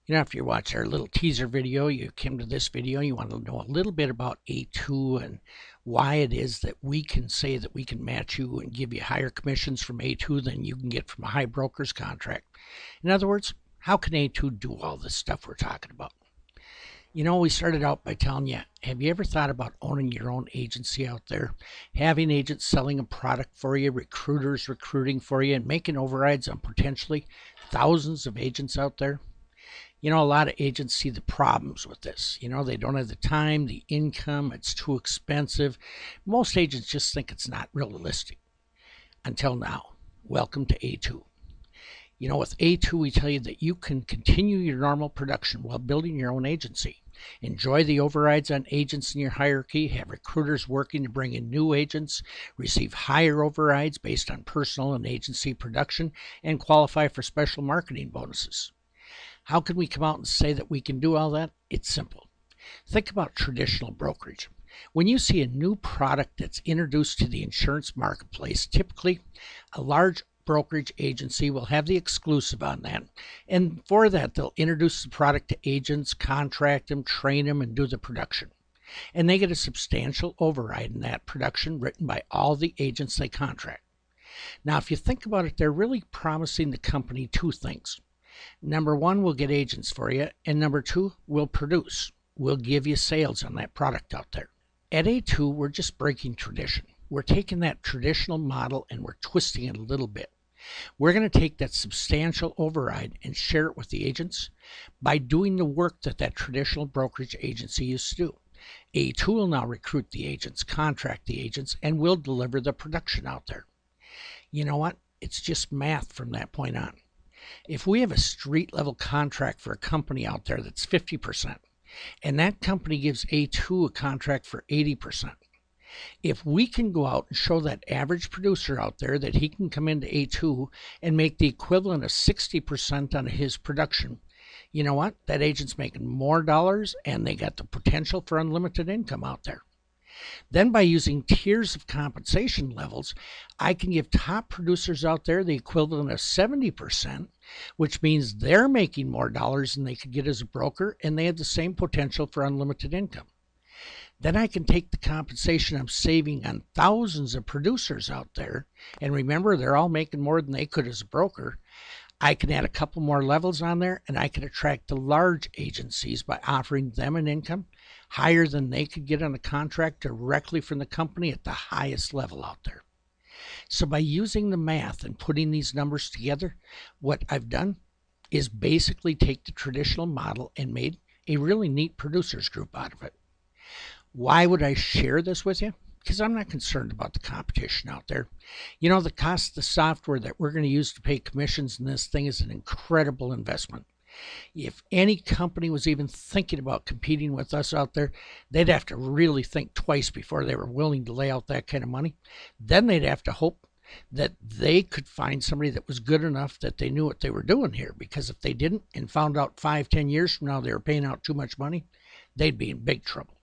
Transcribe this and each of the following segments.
After you watch our little teaser video, you came to this video, you want to know a little bit about A2 and why it is that we can say that we can match you and give you higher commissions from A2 than you can get from a high broker's contract. In other words, how can A2 do all this stuff we're talking about? We started out by telling you, have you ever thought about owning your own agency out there? Having agents selling a product for you, recruiters recruiting for you, and making overrides on potentially thousands of agents out there? A lot of agents see the problems with this. They don't have the time, the income, it's too expensive. Most agents just think it's not realistic. Until now. Welcome to A2. With A2, we tell you that you can continue your normal production while building your own agency. Enjoy the overrides on agents in your hierarchy, have recruiters working to bring in new agents, receive higher overrides based on personal and agency production, and qualify for special marketing bonuses. How can we come out and say that we can do all that? It's simple. Think about traditional brokerage. When you see a new product that's introduced to the insurance marketplace, typically a large brokerage agency will have the exclusive on that. And for that, they'll introduce the product to agents, contract them, train them, and do the production. And they get a substantial override in that production written by all the agents they contract. Now, if you think about it, they're really promising the company two things. Number one, we'll get agents for you, and number two, we'll produce. We'll give you sales on that product out there. At A2, we're just breaking tradition. We're taking that traditional model and we're twisting it a little bit. We're going to take that substantial override and share it with the agents by doing the work that traditional brokerage agency used to do. A2 will now recruit the agents, contract the agents, and will deliver the production out there. You know what? It's just math from that point on. If we have a street level contract for a company out there that's 50%, and that company gives A2 a contract for 80%, if we can go out and show that average producer out there that he can come into A2 and make the equivalent of 60% on his production, you know what? That agent's making more dollars and they got the potential for unlimited income out there. Then by using tiers of compensation levels, I can give top producers out there the equivalent of 70%, which means they're making more dollars than they could get as a broker, and they have the same potential for unlimited income. Then I can take the compensation I'm saving on thousands of producers out there, and remember, they're all making more than they could as a broker. I can add a couple more levels on there, and I can attract the large agencies by offering them an income higher than they could get on a contract directly from the company at the highest level out there. So by using the math and putting these numbers together, what I've done is basically take the traditional model and made a really neat producers group out of it. Why would I share this with you? Because I'm not concerned about the competition out there. The cost of the software that we're going to use to pay commissions in this thing is an incredible investment. If any company was even thinking about competing with us out there, they'd have to really think twice before they were willing to lay out that kind of money. Then they'd have to hope that they could find somebody that was good enough that they knew what they were doing here. Because if they didn't and found out 5-10 years from now they were paying out too much money, they'd be in big trouble.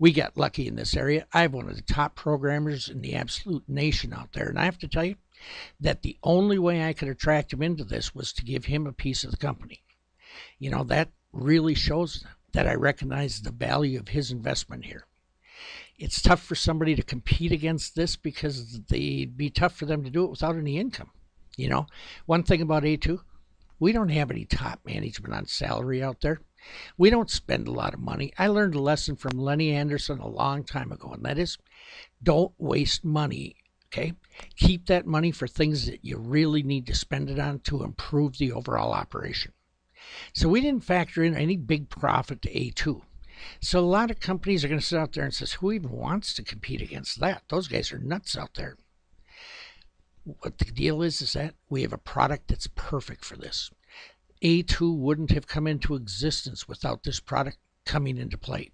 We got lucky in this area. I have one of the top programmers in the absolute nation out there. And I have to tell you that the only way I could attract him into this was to give him a piece of the company. That really shows that I recognize the value of his investment here. It's tough for somebody to compete against this because it'd be tough for them to do it without any income. One thing about A2, we don't have any top management on salary out there. We don't spend a lot of money. I learned a lesson from Lenny Anderson a long time ago, and that is don't waste money, okay? Keep that money for things that you really need to spend it on to improve the overall operation. So we didn't factor in any big profit to A2. So a lot of companies are going to sit out there and say, who even wants to compete against that? Those guys are nuts out there. What the deal is that we have a product that's perfect for this. A2 wouldn't have come into existence without this product coming into play.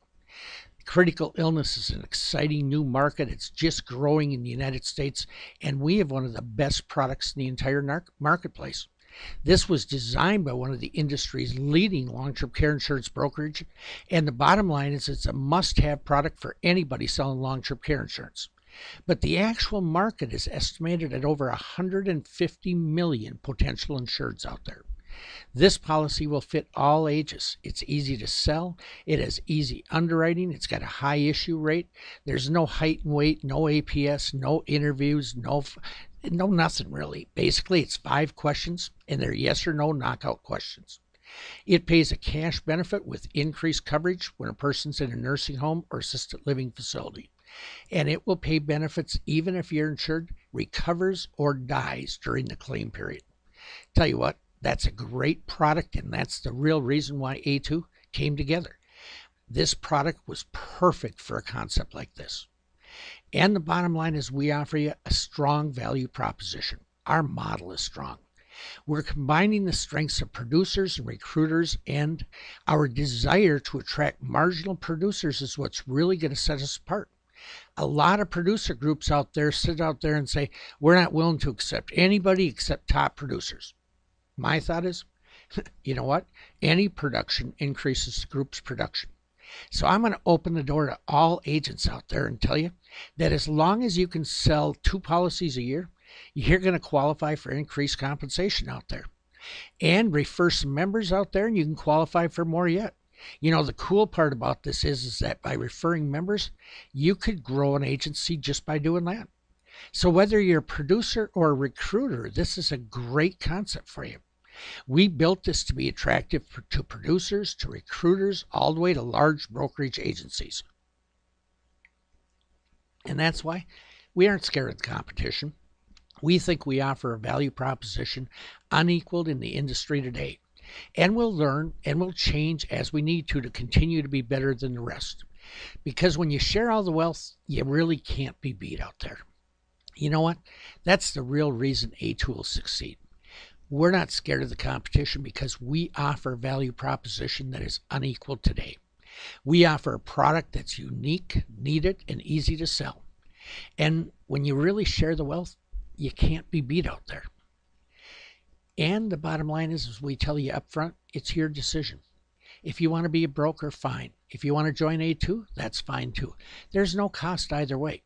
Critical illness is an exciting new market. It's just growing in the United States, and we have one of the best products in the entire marketplace. This was designed by one of the industry's leading long-term care insurance brokerage, and the bottom line is it's a must-have product for anybody selling long-term care insurance. But the actual market is estimated at over 150 million potential insureds out there. This policy will fit all ages. It's easy to sell. It has easy underwriting. It's got a high issue rate. There's no height and weight, no APS, no interviews, no nothing really. Basically, it's 5 questions, and they're yes or no knockout questions. It pays a cash benefit with increased coverage when a person's in a nursing home or assisted living facility. And it will pay benefits even if your insured recovers or dies during the claim period. Tell you what, that's a great product, and that's the real reason why A2 came together. This product was perfect for a concept like this. And the bottom line is we offer you a strong value proposition. Our model is strong. We're combining the strengths of producers and recruiters, and our desire to attract marginal producers is what's really going to set us apart. A lot of producer groups out there sit out there and say, we're not willing to accept anybody except top producers. My thought is, you know what? Any production increases the group's production. So I'm going to open the door to all agents out there and tell you that as long as you can sell 2 policies a year, you're going to qualify for increased compensation out there. And refer some members out there and you can qualify for more yet. You know, the cool part about this is that by referring members, you could grow an agency just by doing that. So whether you're a producer or a recruiter, this is a great concept for you. We built this to be attractive to producers, to recruiters, all the way to large brokerage agencies. And that's why we aren't scared of the competition. We think we offer a value proposition unequaled in the industry today. And we'll learn and we'll change as we need to continue to be better than the rest. Because when you share all the wealth, you really can't be beat out there. You know what? That's the real reason A2 will succeed. We're not scared of the competition because we offer a value proposition that is unequaled today. We offer a product that's unique, needed, and easy to sell. And when you really share the wealth, you can't be beat out there. And the bottom line is, as we tell you up front, it's your decision. If you want to be a broker, fine. If you want to join A2, that's fine too. There's no cost either way.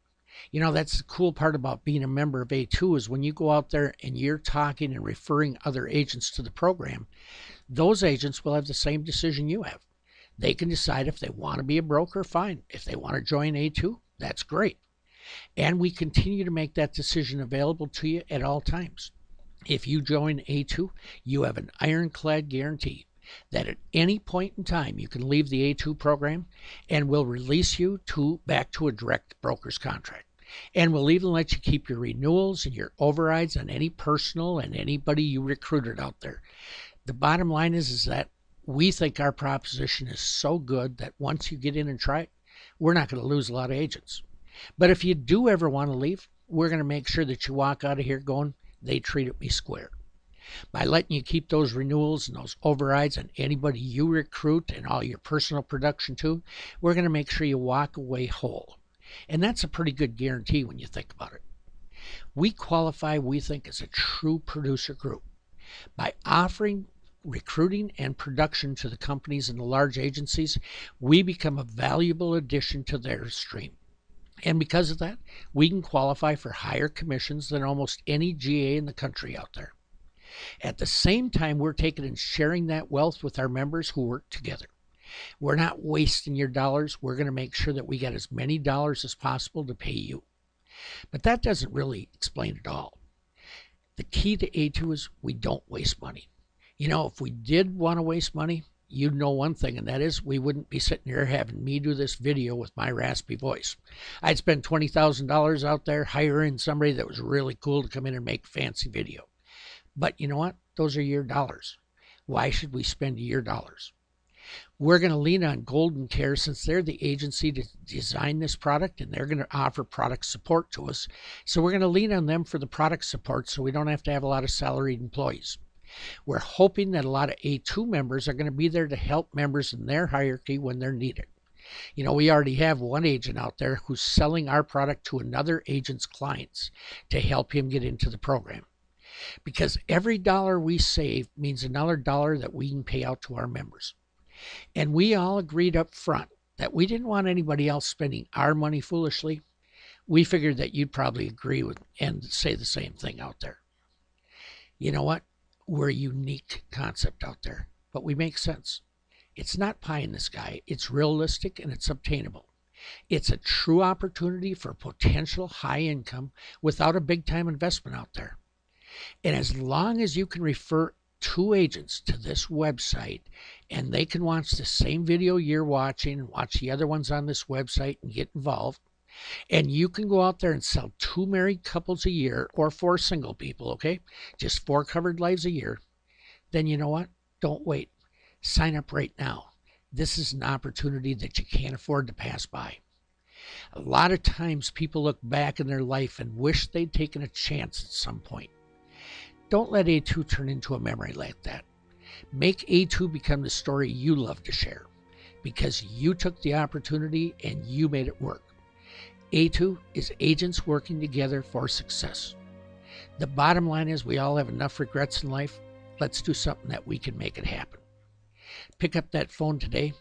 You know, that's the cool part about being a member of A2 is when you go out there and you're talking and referring other agents to the program, those agents will have the same decision you have. They can decide if they want to be a broker, fine. If they want to join A2, that's great. And we continue to make that decision available to you at all times. If you join A2, you have an ironclad guarantee that at any point in time you can leave the A2 program and we'll release you back to a direct broker's contract. And we'll even let you keep your renewals and your overrides on any personal and anybody you recruited out there. The bottom line is that we think our proposition is so good that once you get in and try it, we're not going to lose a lot of agents. But if you do ever want to leave, we're going to make sure that you walk out of here going, they treated me square. By letting you keep those renewals and those overrides on anybody you recruit and all your personal production too, we're going to make sure you walk away whole. And that's a pretty good guarantee when you think about it. We qualify, we think, as a true producer group. By offering recruiting and production to the companies and the large agencies, we become a valuable addition to their stream. And because of that, we can qualify for higher commissions than almost any GA in the country out there. At the same time, we're taking and sharing that wealth with our members who work together. We're not wasting your dollars. We're going to make sure that we get as many dollars as possible to pay you. But that doesn't really explain it all. The key to A2 is we don't waste money. You know, if we did want to waste money, you'd know one thing, and that is we wouldn't be sitting here having me do this video with my raspy voice. I'd spend $20,000 out there hiring somebody that was really cool to come in and make a fancy video. But you know what? Those are your dollars. Why should we spend your dollars? We're going to lean on Golden Care since they're the agency to design this product and they're going to offer product support to us. So we're going to lean on them for the product support so we don't have to have a lot of salaried employees. We're hoping that a lot of A2 members are going to be there to help members in their hierarchy when they're needed. You know, we already have one agent out there who's selling our product to another agent's clients to help him get into the program. Because every dollar we save means another dollar that we can pay out to our members. And we all agreed up front that we didn't want anybody else spending our money foolishly. We figured that you'd probably agree with and say the same thing out there. You know what? We're a unique concept out there, but we make sense. It's not pie in the sky. It's realistic and it's obtainable. It's a true opportunity for potential high income without a big time investment out there. And as long as you can refer two agents to this website and they can watch the same video you're watching and watch the other ones on this website and get involved, and you can go out there and sell 2 married couples a year or 4 single people, okay? Just 4 covered lives a year. Then you know what? Don't wait. Sign up right now. This is an opportunity that you can't afford to pass by. A lot of times people look back in their life and wish they'd taken a chance at some point. Don't let A2 turn into a memory like that. Make A2 become the story you love to share because you took the opportunity and you made it work. A2 is agents working together for success. The bottom line is we all have enough regrets in life. Let's do something that we can make it happen. Pick up that phone today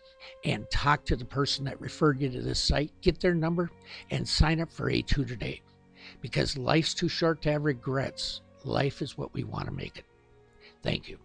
and talk to the person that referred you to this site. Get their number and sign up for A2 today because life's too short to have regrets. Life is what we want to make it. Thank you.